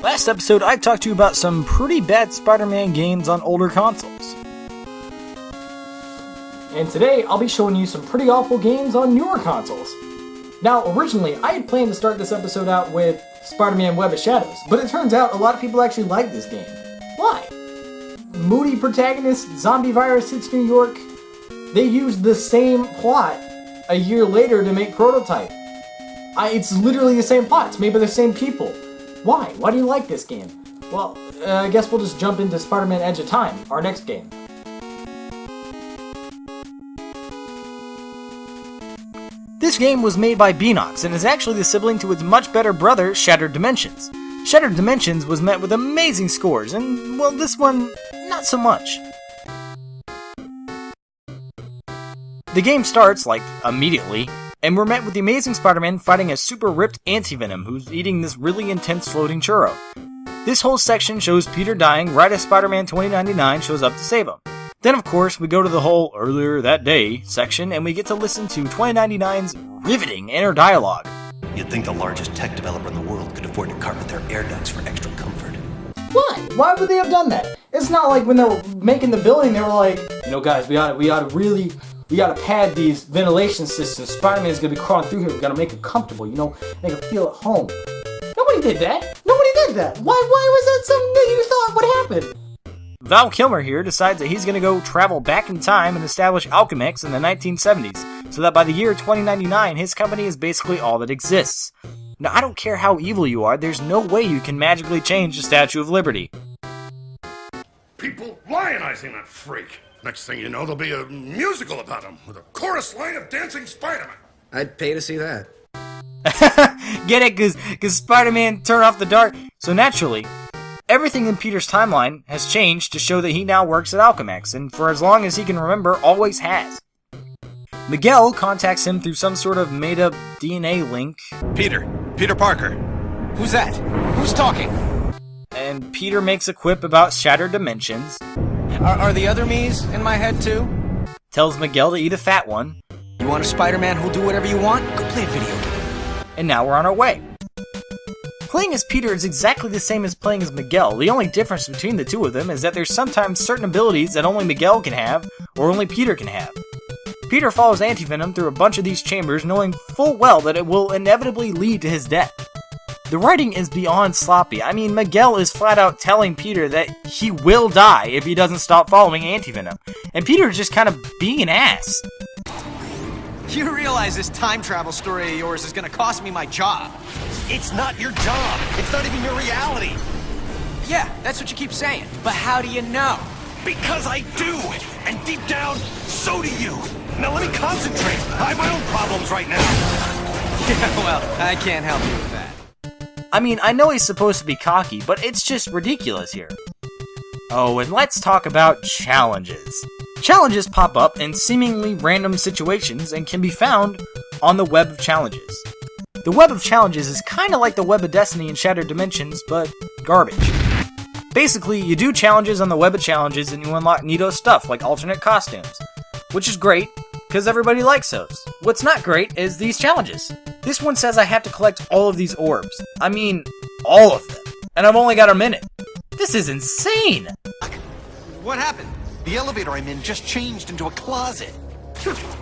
Last episode, I talked to you about some pretty bad Spider-Man games on older consoles. And today, I'll be showing you some pretty awful games on newer consoles. Now, originally, I had planned to start this episode out with Spider-Man Web of Shadows, but it turns out a lot of people actually like this game. Why? Moody protagonist, zombie virus hits New York. They used the same plot a year later to make Prototype. It's literally the same plot. It's made by the same people. Why? Why do you like this game? Well, I guess we'll just jump into Spider-Man Edge of Time, our next game. This game was made by Beenox and is actually the sibling to its much better brother, Shattered Dimensions. Shattered Dimensions was met with amazing scores, and, well, this one, not so much. The game starts, immediately, and we're met with the Amazing Spider-Man fighting a super ripped Anti-Venom who's eating this really intense floating churro. This whole section shows Peter dying right as Spider-Man 2099 shows up to save him. Then, of course, we go to the whole earlier that day section, and we get to listen to 2099's riveting inner dialogue. You'd think the largest tech developer in the world could afford to carpet their air ducts for extra comfort. Why? Why would they have done that? It's not like when they were making the building, they were like, guys, we gotta pad these ventilation systems. Spider-Man's gonna be crawling through here. We gotta make it comfortable, make it feel at home. Nobody did that. Nobody did that. Why was that something that you thought would happen? Val Kilmer here decides that he's going to go travel back in time and establish Alchemax in the 1970s, so that by the year 2099, his company is basically all that exists. Now, I don't care how evil you are, there's no way you can magically change the Statue of Liberty. People lionizing that freak. Next thing you know, there'll be a musical about him, with a chorus line of dancing Spider-Man. I'd pay to see that. Get it? Because Spider-Man turned off the dark. So naturally, everything in Peter's timeline has changed to show that he now works at Alchemax, and for as long as he can remember, always has. Miguel contacts him through some sort of made-up DNA link. Peter Parker. Who's that? Who's talking? And Peter makes a quip about Shattered Dimensions. Are the other me's in my head too? Tells Miguel to eat a fat one. You want a Spider-Man who'll do whatever you want? Go play a video game. And now we're on our way. Playing as Peter is exactly the same as playing as Miguel. The only difference between the two of them is that there's sometimes certain abilities that only Miguel can have, or only Peter can have. Peter follows Anti-Venom through a bunch of these chambers, knowing full well that it will inevitably lead to his death. The writing is beyond sloppy. I mean, Miguel is flat out telling Peter that he will die if he doesn't stop following Anti-Venom. And Peter is just kind of being an ass. You realize this time travel story of yours is gonna cost me my job. It's not your job. It's not even your reality. Yeah, that's what you keep saying. But how do you know? Because I do. And deep down, so do you. Now let me concentrate. I have my own problems right now. Yeah, well, I can't help you with that. I mean, I know he's supposed to be cocky, but it's just ridiculous here. Oh, and let's talk about challenges. Challenges pop up in seemingly random situations and can be found on the Web of Challenges. The Web of Challenges is kinda like the Web of Destiny in Shattered Dimensions, but garbage. Basically, you do challenges on the Web of Challenges and you unlock neato stuff like alternate costumes, which is great, because everybody likes those. What's not great is these challenges. This one says I have to collect all of these orbs. I mean, all of them. And I've only got a minute. This is insane! What happened? The elevator I'm in just changed into a closet.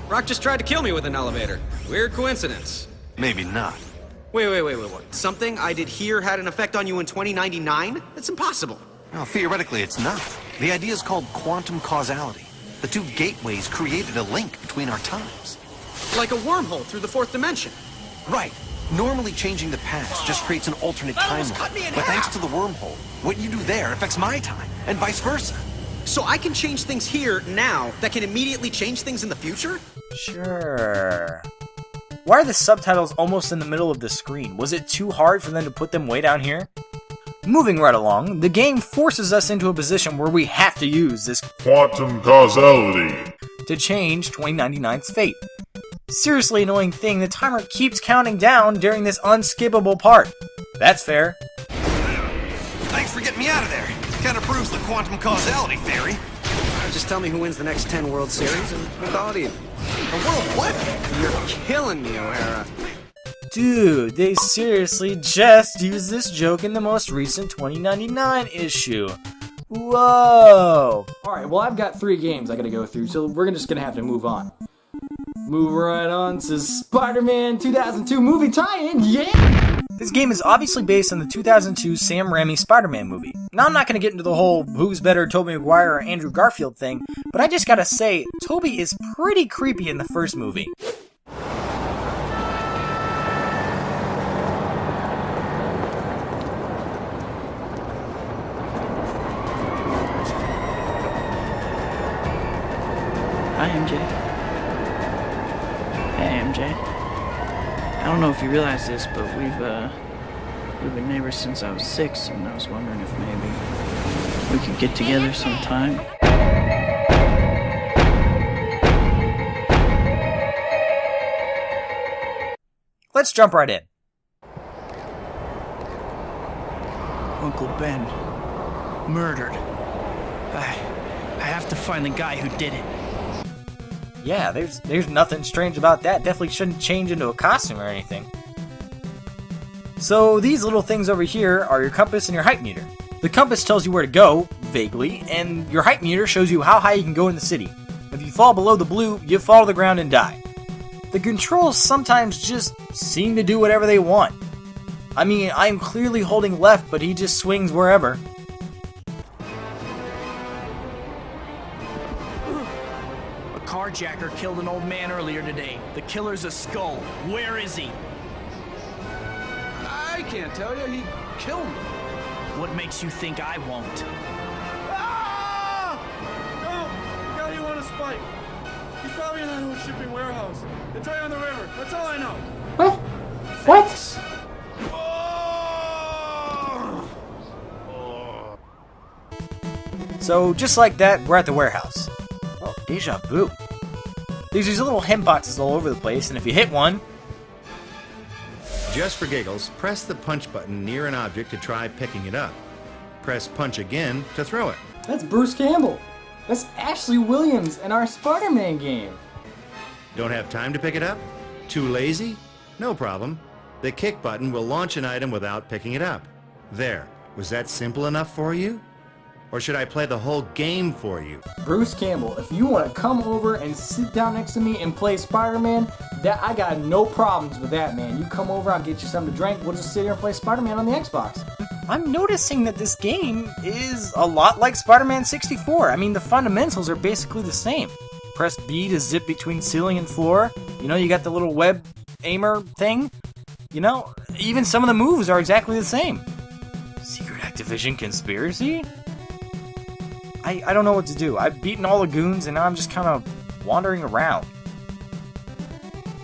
Rock just tried to kill me with an elevator. Weird coincidence. Maybe not. Wait. Something I did here had an effect on you in 2099? That's impossible. Well, theoretically, it's not. The idea is called quantum causality. The two gateways created a link between our times. Like a wormhole through the fourth dimension. Right. Normally, changing the past just creates an alternate timeline. But thanks to the wormhole, what you do there affects my time, and vice versa. So I can change things here, now, that can immediately change things in the future? Sure. Why are the subtitles almost in the middle of the screen? Was it too hard for them to put them way down here? Moving right along, the game forces us into a position where we have to use this quantum causality to change 2099's fate. Seriously annoying thing, the timer keeps counting down during this unskippable part. That's fair. Thanks for getting me out of there. Kinda proves the quantum causality theory. Just tell me who wins the next 10 World Series and we'll call it even. The world what? You're killing me, O'Hara. Dude, they seriously just used this joke in the most recent 2099 issue. Whoa! Alright, well I've got 3 games I gotta go through, so we're just gonna have to move on. Move right on to Spider-Man 2002 movie tie-in, yeah! This game is obviously based on the 2002 Sam Raimi Spider-Man movie. Now I'm not going to get into the whole who's better, Tobey Maguire or Andrew Garfield thing, but I just gotta say, Tobey is pretty creepy in the first movie. Hi, MJ. Hey, MJ. I don't know if you realize this, but we've been neighbors since I was 6, and I was wondering if maybe we could get together sometime. Let's jump right in. Uncle Ben, murdered. I have to find the guy who did it. Yeah, there's nothing strange about that. Definitely shouldn't change into a costume or anything. So these little things over here are your compass and your height meter. The compass tells you where to go, vaguely, and your height meter shows you how high you can go in the city. If you fall below the blue, you fall to the ground and die. The controls sometimes just seem to do whatever they want. I mean, I'm clearly holding left, but he just swings wherever. A carjacker killed an old man earlier today. The killer's a skull. Where is he? I can't tell you. He killed me. What makes you think I won't? Ah! No! The guy you want to spike. He's probably in that whole shipping warehouse. It's right on the river. That's all I know. What? What? So just like that, we're at the warehouse. Oh, deja vu. There's these little hemp boxes all over the place, and if you hit one... Just for giggles, press the punch button near an object to try picking it up. Press punch again to throw it. That's Bruce Campbell. That's Ashley Williams in our Spider-Man game. Don't have time to pick it up? Too lazy? No problem. The kick button will launch an item without picking it up. There. Was that simple enough for you? Or should I play the whole game for you? Bruce Campbell, if you want to come over and sit down next to me and play Spider-Man, I got no problems with that, man. You come over, I'll get you something to drink, we'll just sit here and play Spider-Man on the Xbox. I'm noticing that this game is a lot like Spider-Man 64. I mean, the fundamentals are basically the same. Press B to zip between ceiling and floor. You know, you got the little web aimer thing. You know, even some of the moves are exactly the same. Secret Activision conspiracy? I don't know what to do. I've beaten all the goons and now I'm just kind of wandering around.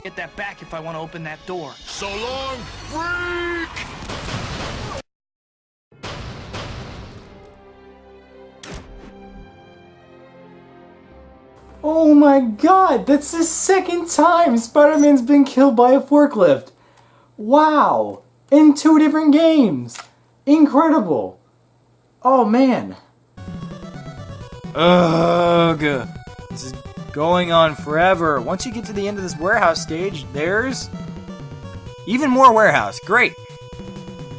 Get that back if I want to open that door. So long, freak! Oh my god, that's the second time Spider-Man's been killed by a forklift. Wow, in 2 different games. Incredible. Oh man. Ugh. This is going on forever. Once you get to the end of this warehouse stage, there's even more warehouse. Great.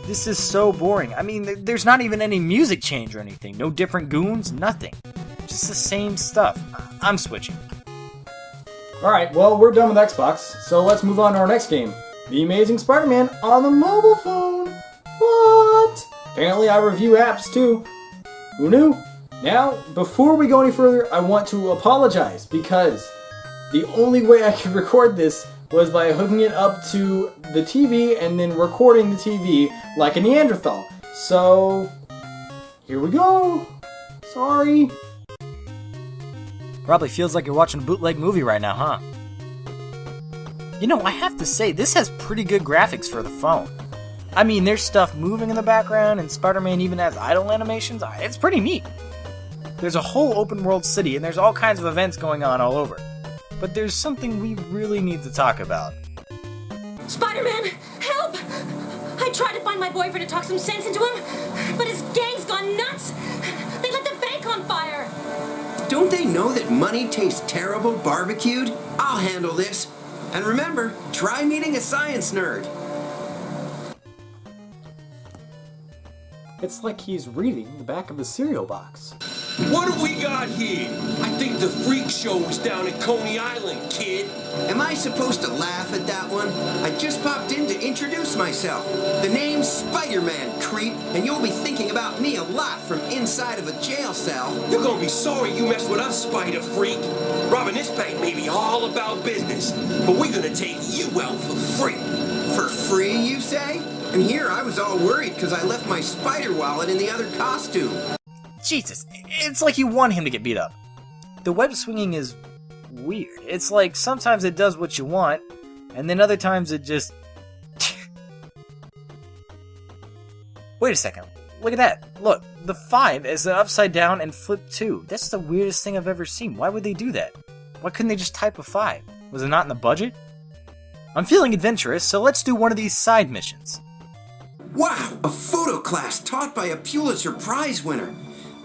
This is so boring. I mean, there's not even any music change or anything. No different goons, nothing. Just the same stuff. I'm switching. Alright, well, we're done with Xbox, so let's move on to our next game. The Amazing Spider-Man on the mobile phone. What? Apparently I review apps too. Who knew? Now, before we go any further, I want to apologize because the only way I could record this was by hooking it up to the TV and then recording the TV like a Neanderthal. So, here we go. Sorry. Probably feels like you're watching a bootleg movie right now, huh? You know, I have to say, this has pretty good graphics for the phone. I mean, there's stuff moving in the background, and Spider-Man even has idle animations. It's pretty neat. There's a whole open world city, and there's all kinds of events going on all over. But there's something we really need to talk about. Spider-Man, help! I tried to find my boyfriend to talk some sense into him, but his gang's gone nuts! They lit the bank on fire! Don't they know that money tastes terrible barbecued? I'll handle this. And remember, try meeting a science nerd. It's like he's reading the back of the cereal box. What do we got here? I think the freak show was down at Coney Island, kid. Am I supposed to laugh at that one? I just popped in to introduce myself. The name's Spider-Man, creep, and you'll be thinking about me a lot from inside of a jail cell. You're gonna be sorry you messed with us, Spider Freak. Robbing this bank may be all about business, but we're gonna take you out for free. For free, you say? And here I was all worried because I left my spider wallet in the other costume. Jesus, it's like you want him to get beat up. The web swinging is weird. It's like sometimes it does what you want, and then other times it just... Wait a second. Look at that. Look, the 5 is upside down and flipped 2. That's the weirdest thing I've ever seen. Why would they do that? Why couldn't they just type a 5? Was it not in the budget? I'm feeling adventurous, so let's do one of these side missions. Wow, a photo class taught by a Pulitzer Prize winner.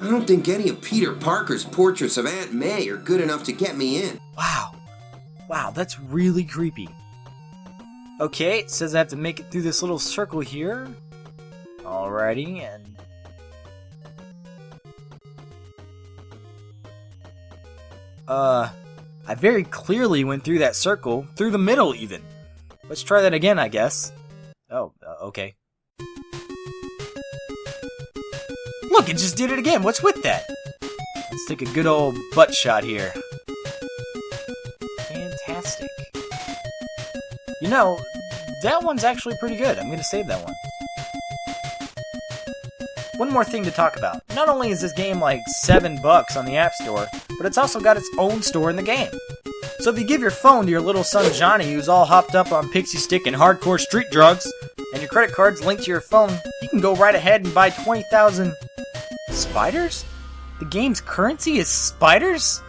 I don't think any of Peter Parker's portraits of Aunt May are good enough to get me in. Wow. Wow, that's really creepy. Okay, it says I have to make it through this little circle here. Alrighty, and... I very clearly went through that circle, through the middle even. Let's try that again, I guess. Oh, okay. Look, it just did it again. What's with that? Let's take a good old butt shot here. Fantastic. You know, that one's actually pretty good. I'm going to save that one. One more thing to talk about. Not only is this game like $7 on the App Store, but it's also got its own store in the game. So if you give your phone to your little son Johnny, who's all hopped up on Pixie Stick and hardcore street drugs, and your credit card's linked to your phone, you can go right ahead and buy 20,000... spiders? The game's currency is spiders?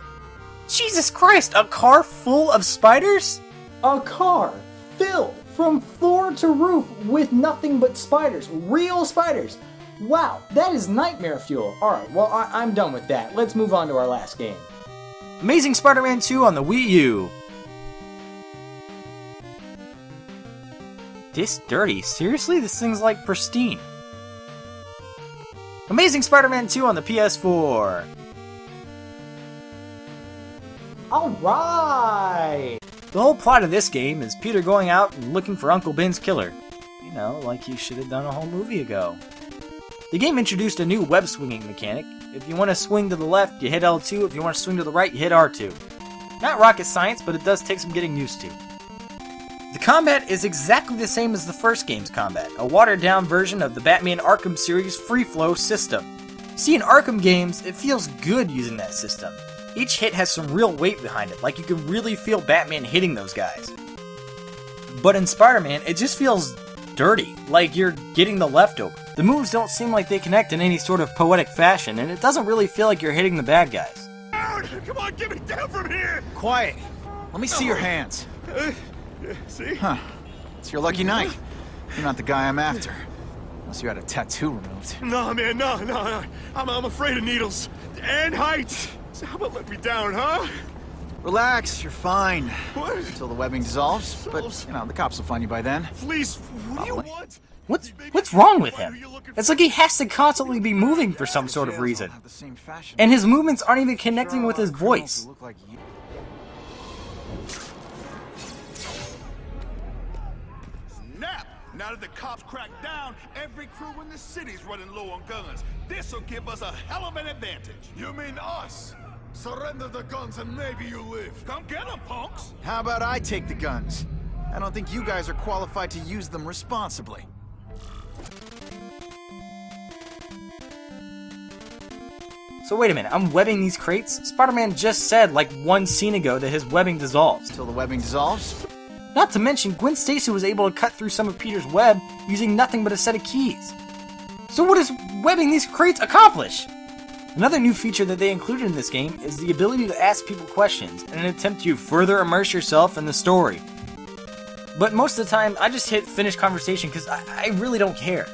Jesus Christ, a car full of spiders? A car filled from floor to roof with nothing but spiders. Real spiders. Wow, that is nightmare fuel. Alright, well, I'm done with that. Let's move on to our last game. Amazing Spider-Man 2 on the Wii U. This dirty? Seriously? This thing's like pristine. Amazing Spider-Man 2 on the PS4. Alright! The whole plot of this game is Peter going out and looking for Uncle Ben's killer. You know, like he should have done a whole movie ago. The game introduced a new web swinging mechanic. If you want to swing to the left, you hit L2. If you want to swing to the right, you hit R2. Not rocket science, but it does take some getting used to. The combat is exactly the same as the first game's combat, a watered-down version of the Batman Arkham series free-flow system. See, in Arkham games, it feels good using that system. Each hit has some real weight behind it, like you can really feel Batman hitting those guys. But in Spider-Man, it just feels dirty, like you're getting the leftover. The moves don't seem like they connect in any sort of poetic fashion, and it doesn't really feel like you're hitting the bad guys. Come on, get me down from here! Quiet. Let me see your hands. See? Huh. It's your lucky night. You're not the guy I'm after. Unless you had a tattoo removed. No, man, no. I'm afraid of needles. And heights. So how about let me down, huh? Relax, you're fine. What? Until the webbing dissolves. But, you know, the cops will find you by then. Please, what do you want? What's wrong with him? It's like he has to constantly be moving for some sort of reason. And his movements aren't even connecting with his voice. Snap! Now that the cops cracked down, every crew in the city's running low on guns. This'll give us a hell of an advantage. You mean us? Surrender the guns and maybe you live. Come get them, punks! How about I take the guns? I don't think you guys are qualified to use them responsibly. So wait a minute, I'm webbing these crates? Spider-Man just said like one scene ago that his webbing dissolves. Till the webbing dissolves? Not to mention, Gwen Stacy was able to cut through some of Peter's web using nothing but a set of keys. So what does webbing these crates accomplish? Another new feature that they included in this game is the ability to ask people questions in an attempt to further immerse yourself in the story. But most of the time, I just hit finish conversation because I really don't care.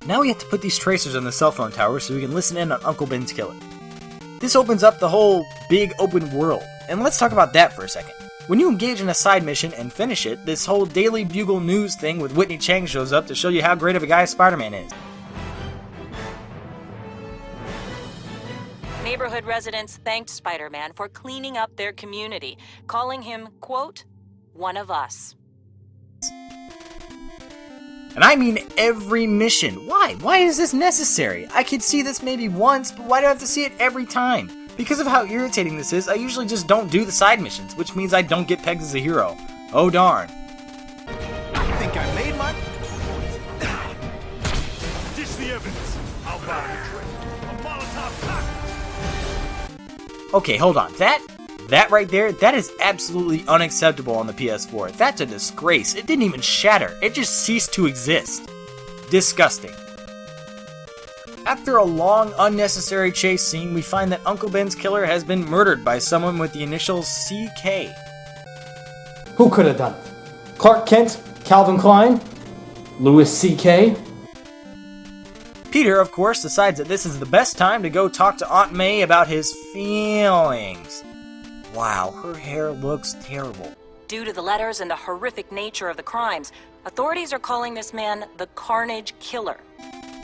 Now we have to put these tracers on the cell phone tower so we can listen in on Uncle Ben's killer. This opens up the whole big open world, and let's talk about that for a second. When you engage in a side mission and finish it, this whole Daily Bugle News thing with Whitney Chang shows up to show you how great of a guy Spider-Man is. Neighborhood residents thanked Spider-Man for cleaning up their community, calling him, quote, one of us. And I mean every mission. Why? Why is this necessary? I could see this maybe once, but why do I have to see it every time? Because of how irritating this is, I usually just don't do the side missions, which means I don't get pegged as a hero. Oh darn. I think I made my... Dish the evidence. I'll buy the trick. A Molotov cocktail. Okay, hold on. That right there, that is absolutely unacceptable on the PS4. That's a disgrace. It didn't even shatter. It just ceased to exist. Disgusting. After a long, unnecessary chase scene, we find that Uncle Ben's killer has been murdered by someone with the initials CK. Who could have done it? Clark Kent? Calvin Klein? Louis C.K.? Peter, of course, decides that this is the best time to go talk to Aunt May about his feelings. Wow, her hair looks terrible. Due to the letters and the horrific nature of the crimes, authorities are calling this man the Carnage Killer.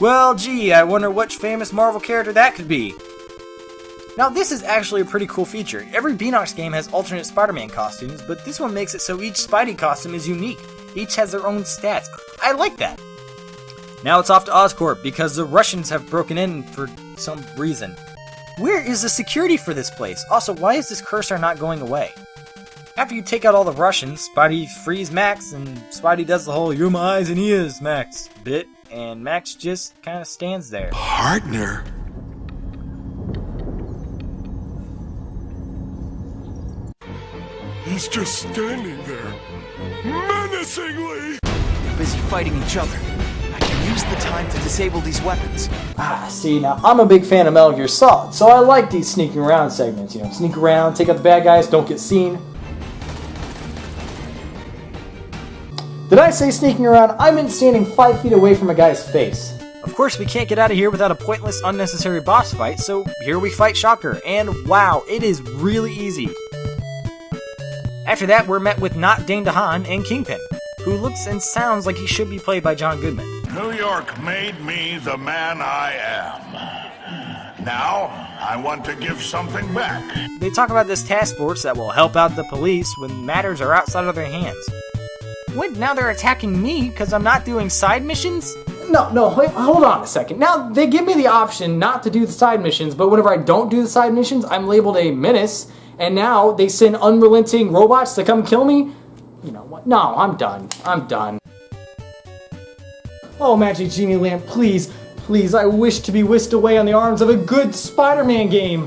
Well, gee, I wonder which famous Marvel character that could be. Now, this is actually a pretty cool feature. Every Beanox game has alternate Spider-Man costumes, but this one makes it so each Spidey costume is unique. Each has their own stats. I like that. Now it's off to Oscorp, because the Russians have broken in for some reason. Where is the security for this place? Also, why is this cursor not going away? After you take out all the Russians, Spidey frees Max, and Spidey does the whole "you're my eyes and ears, Max" bit, and Max just kind of stands there. Partner? He's just standing there, menacingly! They're busy fighting each other. I can use the time to disable these weapons. See, now, I'm a big fan of Metal Gear Solid, so I like these sneaking around segments. You know, sneak around, take out the bad guys, don't get seen. Did I say sneaking around? I meant standing 5 feet away from a guy's face. Of course, we can't get out of here without a pointless, unnecessary boss fight, so here we fight Shocker, and wow, it is really easy. After that, we're met with not Dane DeHaan and Kingpin, who looks and sounds like he should be played by John Goodman. New York made me the man I am. Now, I want to give something back. They talk about this task force that will help out the police when matters are outside of their hands. What, now they're attacking me because I'm not doing side missions? No, wait, hold on a second. Now, they give me the option not to do the side missions, but whenever I don't do the side missions, I'm labeled a menace, and now they send unrelenting robots to come kill me? You know what? No, I'm done. Oh, Magic Genie Lamp, please, I wish to be whisked away on the arms of a good Spider-Man game.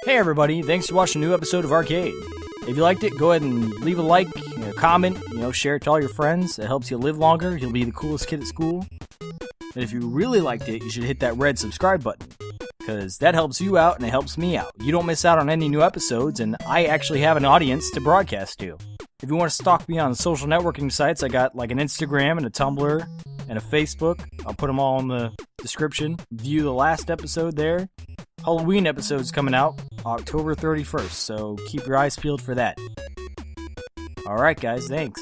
Hey everybody, thanks for watching a new episode of Arcade. If you liked it, go ahead and leave a like, comment, share it to all your friends. It helps you live longer, you'll be the coolest kid at school. And if you really liked it, you should hit that red subscribe button, because that helps you out and it helps me out. You don't miss out on any new episodes, and I actually have an audience to broadcast to. If you want to stalk me on social networking sites, I got like an Instagram and a Tumblr and a Facebook. I'll put them all in the description. View the last episode there. Halloween episode's coming out October 31st, so keep your eyes peeled for that. Alright guys, thanks.